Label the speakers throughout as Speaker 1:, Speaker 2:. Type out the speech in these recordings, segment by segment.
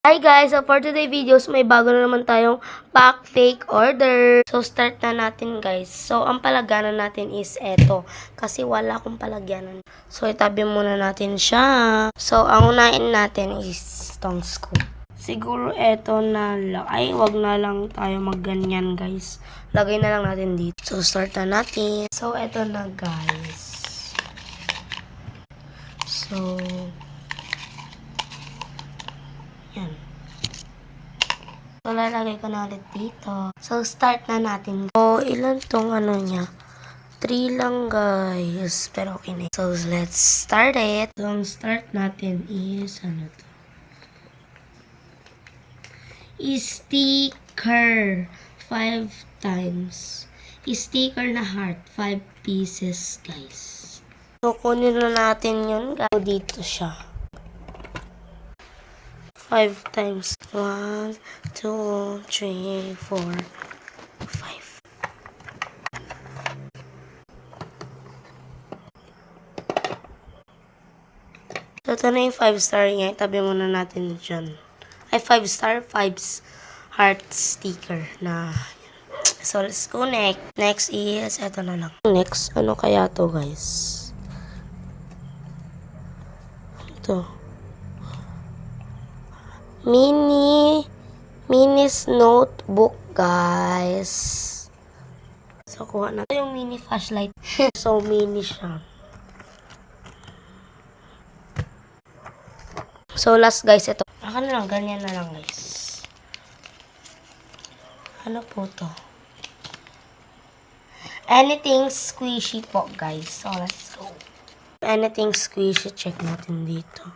Speaker 1: Hi guys! So for today videos, may bago na naman tayong pack fake order. So start na natin guys. So ang palagyanan natin is eto. Kasi wala akong palagyanan. So itabi muna natin siya. So ang unahin natin is itong scoop. Siguro eto na lang. Ay, wag na lang tayo magganyan guys. Lagay na lang natin dito. So start na natin. So eto na guys. So yan. So, lalagay ko na ulit dito. So, start na natin. So, ilan tong ano niya? 3 lang, guys. Pero okay na. So, let's start it. So, ang start natin is, ano to? Sticker. 5 times. Sticker na heart. 5 pieces, guys. So, kunin na natin yun, guys. So, dito siya. 5 times. 1, 2, 3, 4, 5. So, ito na yung 5 star niya. Itabi muna natin dyan. Ay, 5 star, 5 heart sticker na. So, let's go next. Next is, ito na lang. Next, ano kaya to guys? Ito. Minis notebook, guys. So, kuha na yung mini flashlight. So, mini siya. So, last, guys, ito. Akan na lang, ganyan na lang, guys. Ano po to? Anything squishy po, guys. So, let's go. Anything squishy, check natin dito.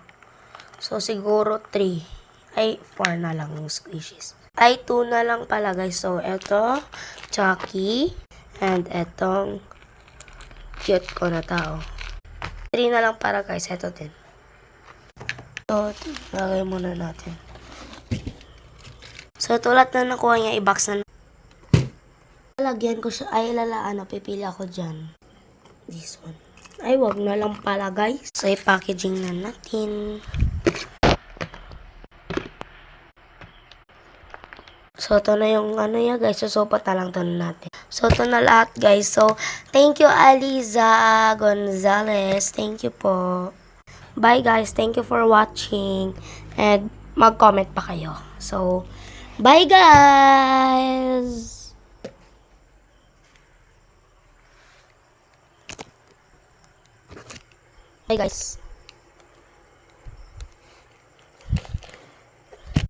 Speaker 1: So, siguro 3. Ay, 4 na lang yung squishies. Ay, 2 na lang pala, guys. So, eto, Chucky. And etong cute ko na tao. 3 na lang para, guys. Eto din. So, lagay muna natin. So, tulad na nakuha niya, i-box na. Lagyan ko siya. Ay, pipili ako dyan. This one. Ay, wag na lang pala, guys. So, i-packaging na natin. So, ito na yung ano ya, guys. Susupot na lang ito natin. So, ito na lahat, guys. So, thank you, Aliza Gonzalez. Thank you po. Bye, guys. Thank you for watching. And, mag-comment pa kayo. So, bye, guys! Bye, guys.